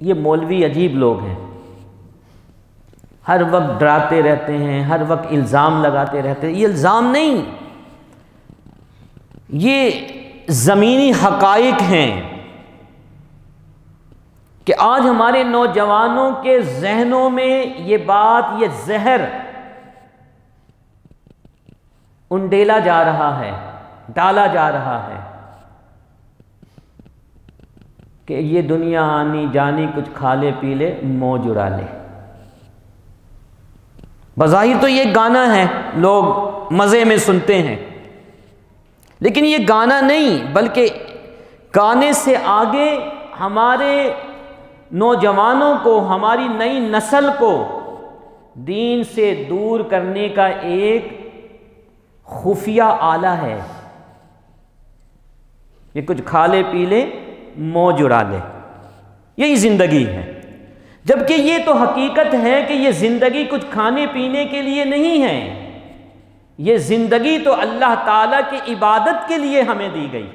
یہ مولوی عجیب لوگ ہیں، ہر وقت ڈراتے رہتے ہیں، ہر وقت الزام لگاتے رہتے ہیں۔ یہ الزام نہیں، یہ زمینی حقائق ہیں کہ آج ہمارے نوجوانوں کے ذہنوں میں یہ بات، یہ زہر انڈیلا جا رہا ہے، ڈالا جا رہا ہے کہ یہ دنیا آنی جانی، کچھ کھا لے پی لے موج اڑا لے۔ بظاہر تو یہ گانا ہے، لوگ مزے میں سنتے ہیں، لیکن یہ گانا نہیں، بلکہ گانے سے آگے ہمارے نوجوانوں کو، ہماری نئی نسل کو دین سے دور کرنے کا ایک خفیہ آلہ ہے۔ یہ کچھ کھا لے پی لے موج اڑا لے، یہی زندگی ہے۔ جبکہ یہ تو حقیقت ہے کہ یہ زندگی کچھ کھانے پینے کے لیے نہیں ہے، یہ زندگی تو اللہ تعالیٰ کی عبادت کے لیے ہمیں دی گئی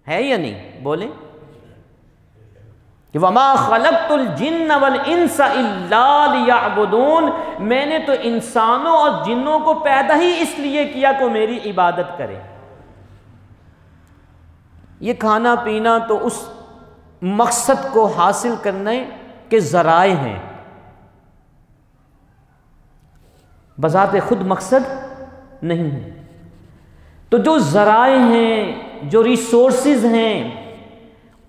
ہے یا نہیں؟ بولیں کہ وَمَا خَلَقْتُ الْجِنَّ وَالْإِنسَ إِلَّا لِيَعْبُدُونَ، میں نے تو انسانوں اور جنوں کو پیدا ہی اس لیے کیا کہ میری عبادت کرے۔ یہ کھانا پینا تو اس مقصد کو حاصل کرنے کے ذرائع ہیں، بذات خود مقصد نہیں ہے۔ تو جو ذرائع ہیں، جو ریسورسز ہیں،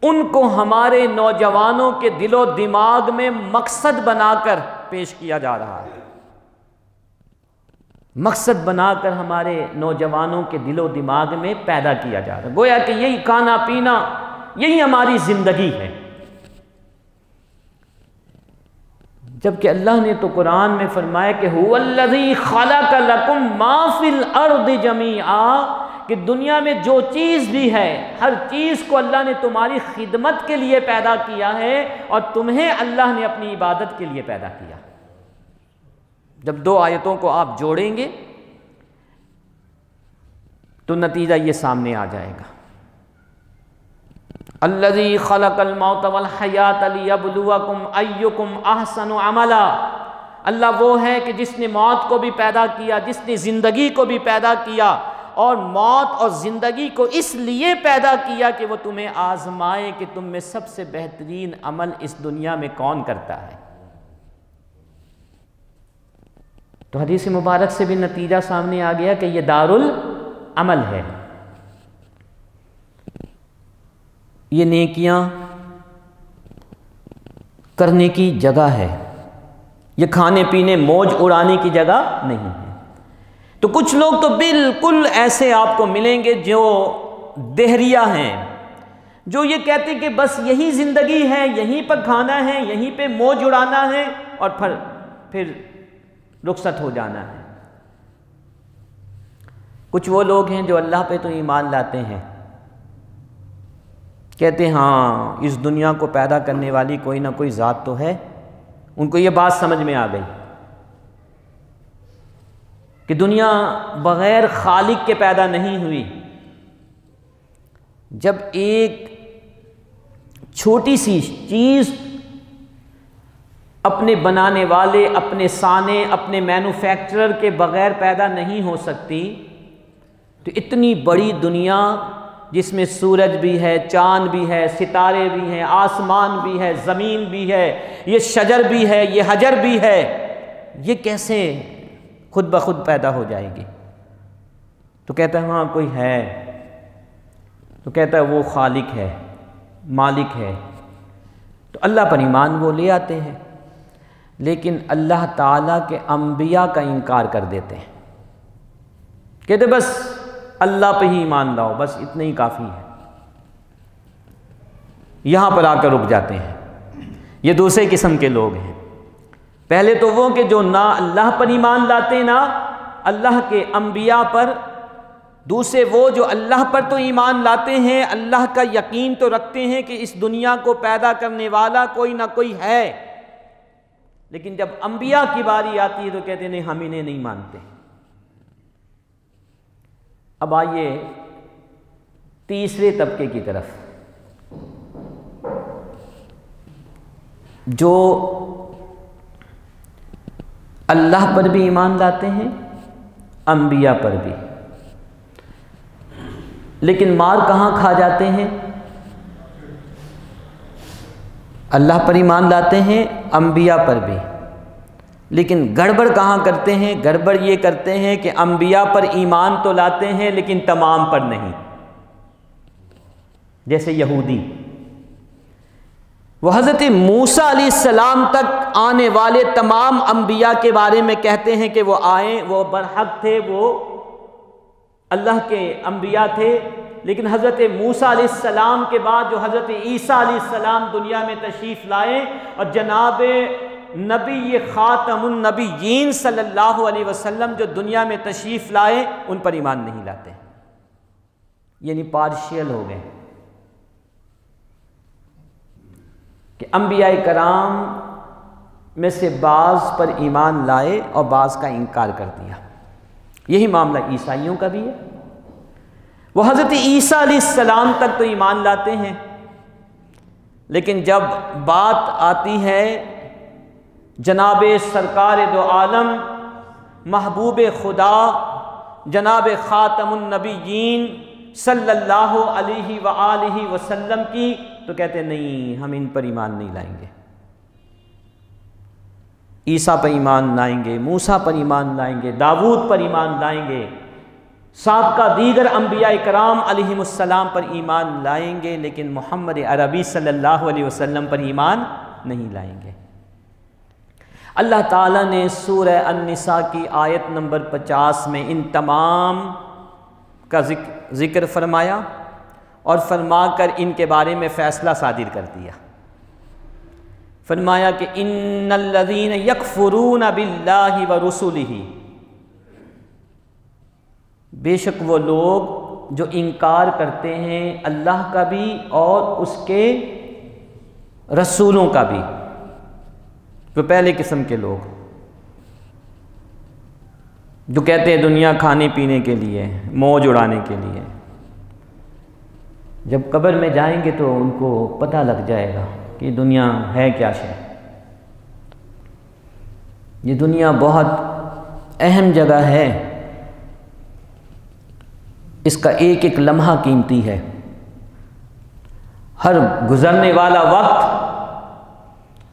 ان کو ہمارے نوجوانوں کے دل و دماغ میں مقصد بنا کر پیش کیا جا رہا ہے، مقصد بنا کر ہمارے نوجوانوں کے دل و دماغ میں پیدا کیا جا رہا ہے، گویا کہ یہی کھانا پینا، یہی ہماری زندگی ہے۔ جبکہ اللہ نے تو قرآن میں فرمایا کہ هُوَ الَّذِي خَلَقَ لَكُم مَّا فِي الْأَرْضِ جَمِيعًا، کہ دنیا میں جو چیز بھی ہے، ہر چیز کو اللہ نے تمہاری خدمت کے لیے پیدا کیا ہے، اور تمہیں اللہ نے اپنی عبادت کے لیے پیدا کیا۔ جب دو آیتوں کو آپ جوڑیں گے تو نتیجہ یہ سامنے آ جائے گا۔ الذی خلق الموت والحیات لیبلوکم ایکم احسن عملا، اللہ وہ ہے کہ جس نے موت کو بھی پیدا کیا، جس نے زندگی کو بھی پیدا کیا، اور موت اور زندگی کو اس لیے پیدا کیا کہ وہ تمہیں آزمائے کہ تم میں سب سے بہترین عمل اس دنیا میں کون کرتا ہے۔ تو حدیث مبارک سے بھی نتیجہ سامنے آ گیا کہ یہ دارالعمل ہے، یہ نیکیاں کرنے کی جگہ ہے، یہ کھانے پینے موج اڑانے کی جگہ نہیں ہے۔ تو کچھ لوگ تو بالکل ایسے آپ کو ملیں گے جو دہریہ ہیں، جو یہ کہتے ہیں کہ بس یہی زندگی ہے، یہیں پر کھانا ہے، یہیں پہ موج اڑانا ہے، اور پھر رخصت ہو جانا ہے۔ کچھ وہ لوگ ہیں جو اللہ پہ تو ایمان لاتے ہیں، کہتے ہیں ہاں اس دنیا کو پیدا کرنے والی کوئی نہ کوئی ذات تو ہے۔ ان کو یہ بات سمجھ میں آ گئی کہ دنیا بغیر خالق کے پیدا نہیں ہوئی۔ جب ایک چھوٹی سی چیز اپنے بنانے والے، اپنے صانع، اپنے مینوفیکچرر کے بغیر پیدا نہیں ہو سکتی، تو اتنی بڑی دنیا جس میں سورج بھی ہے، چاند بھی ہے، ستارے بھی ہیں، آسمان بھی ہے، زمین بھی ہے، یہ شجر بھی ہے، یہ حجر بھی ہے، یہ کیسے خود بخود پیدا ہو جائے گی؟ تو کہتا ہے ہاں کوئی ہے، تو کہتا ہے وہ خالق ہے، مالک ہے۔ تو اللہ پر ایمان وہ لے آتے ہیں، لیکن اللہ تعالیٰ کے انبیاء کا انکار کر دیتے ہیں، کہتے بس اللہ پہ ہی ایمان لاؤ، بس اتنا ہی کافی ہے، یہاں پر آ کر رک جاتے ہیں۔ یہ دوسرے قسم کے لوگ ہیں۔ پہلے تو وہ کہ جو نہ اللہ پر ایمان لاتے نہ اللہ کے انبیاء پر، دوسرے وہ جو اللہ پر تو ایمان لاتے ہیں، اللہ کا یقین تو رکھتے ہیں کہ اس دنیا کو پیدا کرنے والا کوئی نہ کوئی ہے، لیکن جب انبیاء کی باری آتی ہے تو کہتے ہیں نہیں، ہم انہیں نہیں مانتے۔ اب آئیے تیسرے طبقے کی طرف۔ جو اللہ پر بھی ایمان لاتے ہیں، انبیاء پر بھی، لیکن مار کہاں کھا جاتے ہیں؟ اللہ پر ایمان لاتے ہیں، انبیاء پر بھی، لیکن گڑبڑ کہاں کرتے ہیں؟ گڑبڑ یہ کرتے ہیں کہ انبیاء پر ایمان تو لاتے ہیں لیکن تمام پر نہیں۔ جیسے یہودی، وہ حضرت موسیٰ علیہ السلام تک آنے والے تمام انبیاء کے بارے میں کہتے ہیں کہ وہ آئیں، وہ برحق تھے، وہ اللہ کے انبیاء تھے، لیکن حضرت موسیٰ علیہ السلام کے بعد جو حضرت عیسیٰ علیہ السلام دنیا میں تشریف لائے اور جناب نبی خاتم النبیین صلی اللہ علیہ وسلم جو دنیا میں تشریف لائے، ان پر ایمان نہیں لاتے، یعنی پارشیل ہو گئے کہ انبیاء کرام میں سے بعض پر ایمان لائے اور بعض کا انکار کر دیا۔ یہی معاملہ عیسائیوں کا بھی ہے، وہ حضرت عیسیٰ علیہ السلام تک تو ایمان لاتے ہیں، لیکن جب بات آتی ہے جناب سرکار دو عالم محبوب خدا جناب خاتم النبیین صلی اللہ علیہ وآلہ وسلم کی، تو کہتے ہیں نہیں، ہم ان پر ایمان نہیں لائیں گے، عیسیٰ پر ایمان لائیں گے، موسیٰ پر ایمان لائیں گے، داؤد پر ایمان لائیں گے، سابقہ دیگر انبیاء کرام علیہم السلام پر ایمان لائیں گے، لیکن محمد عربی صلی اللہ علیہ وسلم پر ایمان نہیں لائیں گے۔ اللہ تعالیٰ نے سورہ النساء کی آیت نمبر 50 میں ان تمام کا ذکر فرمایا اور فرما کر ان کے بارے میں فیصلہ صادر کر دیا۔ فرمایا کہ ان الذین یکفرون باللہ ورسلہ، بے شک وہ لوگ جو انکار کرتے ہیں اللہ کا بھی اور اس کے رسولوں کا بھی، وہ پہلے قسم کے لوگ جو کہتے ہیں دنیا کھانے پینے کے لیے، موج اڑانے کے لیے، جب قبر میں جائیں گے تو ان کو پتہ لگ جائے گا کہ دنیا ہے کیا شے۔ یہ دنیا بہت اہم جگہ ہے، اس کا ایک ایک لمحہ قیمتی ہے، ہر گزرنے والا وقت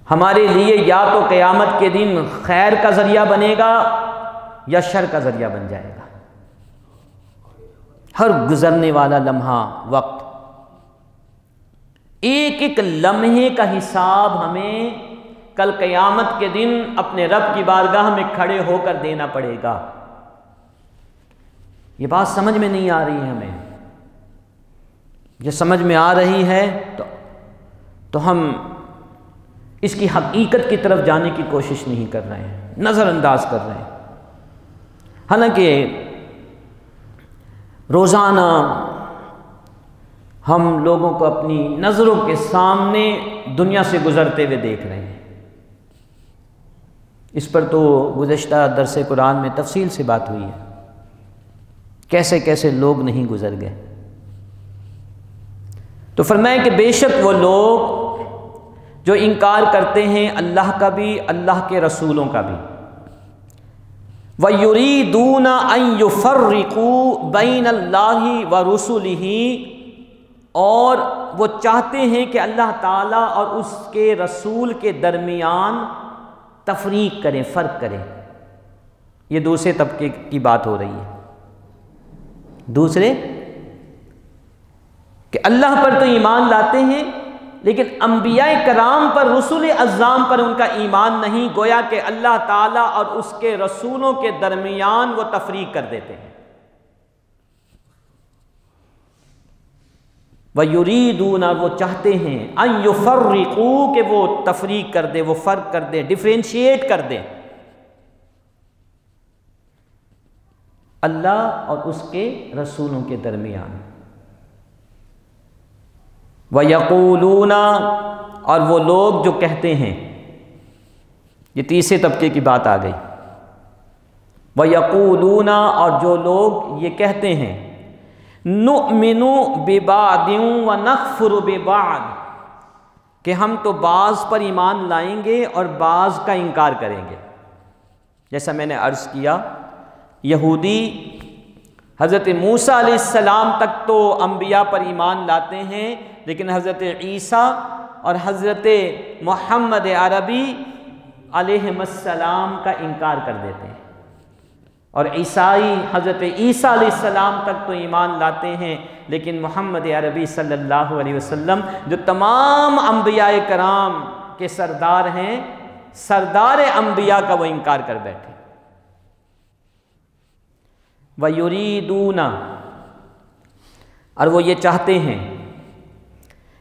ہمارے لیے یا تو قیامت کے دن خیر کا ذریعہ بنے گا یا شر کا ذریعہ بن جائے گا۔ ہر گزرنے والا لمحہ وقت، ایک ایک لمحے کا حساب ہمیں کل قیامت کے دن اپنے رب کی بارگاہ میں کھڑے ہو کر دینا پڑے گا۔ یہ بات سمجھ میں نہیں آ رہی ہے ہمیں، یہ سمجھ میں آ رہی ہے تو ہم اس کی حقیقت کی طرف جانے کی کوشش نہیں کر رہے ہیں، نظر انداز کر رہے ہیں۔ حالانکہ روزانہ ہم لوگوں کو اپنی نظروں کے سامنے دنیا سے گزرتے ہوئے دیکھ رہے ہیں۔ اس پر تو گزشتہ درس قرآن میں تفصیل سے بات ہوئی ہے، کیسے کیسے لوگ نہیں گزر گئے۔ تو فرمایا کہ بے شک وہ لوگ جو انکار کرتے ہیں اللہ کا بھی، اللہ کے رسولوں کا بھی، وَيُرِيدُونَ أَن يُفَرِّقُوا بَيْنَ اللَّهِ وَرُسُلِهِ، اور وہ چاہتے ہیں کہ اللہ تعالیٰ اور اس کے رسول کے درمیان تفریق کریں، فرق کریں۔ یہ دوسرے طبقے کی بات ہو رہی ہے، دوسرے کہ اللہ پر تو ایمان لاتے ہیں لیکن انبیاء کرام پر، رسول اعظام پر ان کا ایمان نہیں، گویا کہ اللہ تعالیٰ اور اس کے رسولوں کے درمیان وہ تفریق کر دیتے ہیں۔ وَيُرِيدُونَ، وہ چاہتے ہیں، أَن يُفَرِّقُوا، کہ وہ تفریق کر دے، وہ فرق کر دے، ڈیفرینشیٹ کر دے اللہ اور اس کے رسولوں کے درمیان۔ وَيَقُولُونَ، اور وہ لوگ جو کہتے ہیں، یہ تیسرے طبقے کی بات آ گئی، وَيَقُولُونَ، اور جو لوگ یہ کہتے ہیں، نُؤْمِنُ بِبَعْضٍ وَنَكْفُرُ بِبَعْضٍ، کہ ہم تو بعض پر ایمان لائیں گے اور بعض کا انکار کریں گے۔ جیسا میں نے عرض کیا، یہودی حضرت موسیٰ علیہ السلام تک تو انبیاء پر ایمان لاتے ہیں، لیکن حضرت عیسیٰ اور حضرت محمد عربی علیہ السلام کا انکار کر دیتے ہیں، اور عیسائی حضرت عیسیٰ علیہ السلام تک تو ایمان لاتے ہیں، لیکن محمد عربی صلی اللہ علیہ وسلم جو تمام انبیاء کرام کے سردار ہیں، سردار انبیاء کا وہ انکار کر بیٹھے۔ وَيُرِيدُونَ، اور وہ یہ چاہتے ہیں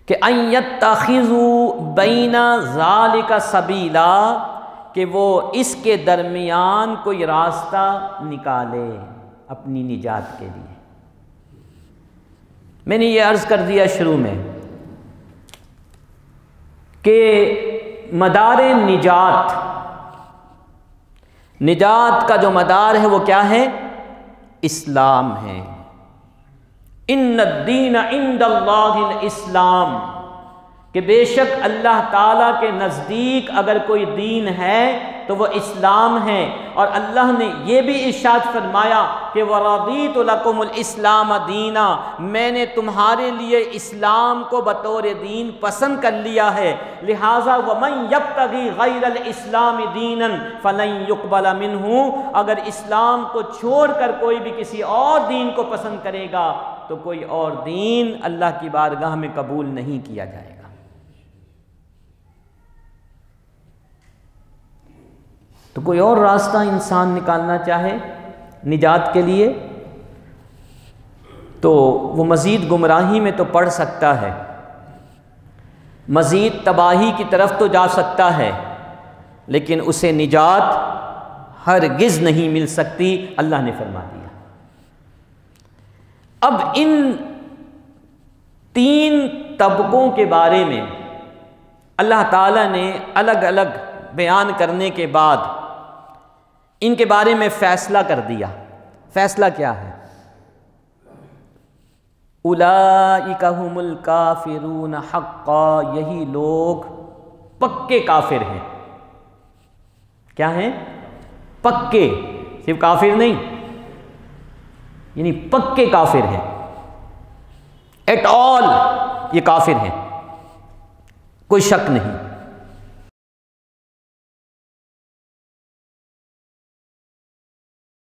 کہ أَن يَتَّخِذُوا بَيْنَ ذَلِكَ سَبِيلًا، کہ وہ اس کے درمیان کوئی راستہ نکالے اپنی نجات کے لیے۔ میں نے یہ عرض کر دیا شروع میں کہ مدار نجات کا جو مدار ہے وہ کیا ہے؟ اسلام ہے۔ ان الدین عند اللہ الاسلام، کہ بے شک اللہ تعالیٰ کے نزدیک اگر کوئی دین ہے تو وہ اسلام ہے، اور اللہ نے یہ بھی ارشاد فرمایا کہ وَرَضِيتُ لَكُمُ الْإِسْلَامَ دِينًا، میں نے تمہارے لیے اسلام کو بطور دین پسند کر لیا ہے، لہٰذا وَمَن يَبْتَغِي غَيْرَ الْإِسْلَامِ دِينًا فَلَن يُقْبَلَ مِنْهُ، اگر اسلام کو چھوڑ کر کوئی بھی کسی اور دین کو پسند کرے گا تو کوئی اور دین اللہ کی بارگاہ میں قبول نہیں کیا جائے گا۔ تو کوئی اور راستہ انسان نکالنا چاہے نجات کے لیے تو وہ مزید گمراہی میں تو پڑ سکتا ہے، مزید تباہی کی طرف تو جا سکتا ہے، لیکن اسے نجات ہرگز نہیں مل سکتی، اللہ نے فرما دیا۔ اب ان تین طبقوں کے بارے میں اللہ تعالیٰ نے الگ الگ بیان کرنے کے بعد ان کے بارے میں فیصلہ کر دیا۔ فیصلہ کیا ہے؟ اولئک ھم الکافرون حقا، یہی لوگ پکے کافر ہیں۔ کیا ہیں؟ پکے، صرف کافر نہیں، یعنی پکے کافر ہیں، ایٹ آل یہ کافر ہیں، کوئی شک نہیں۔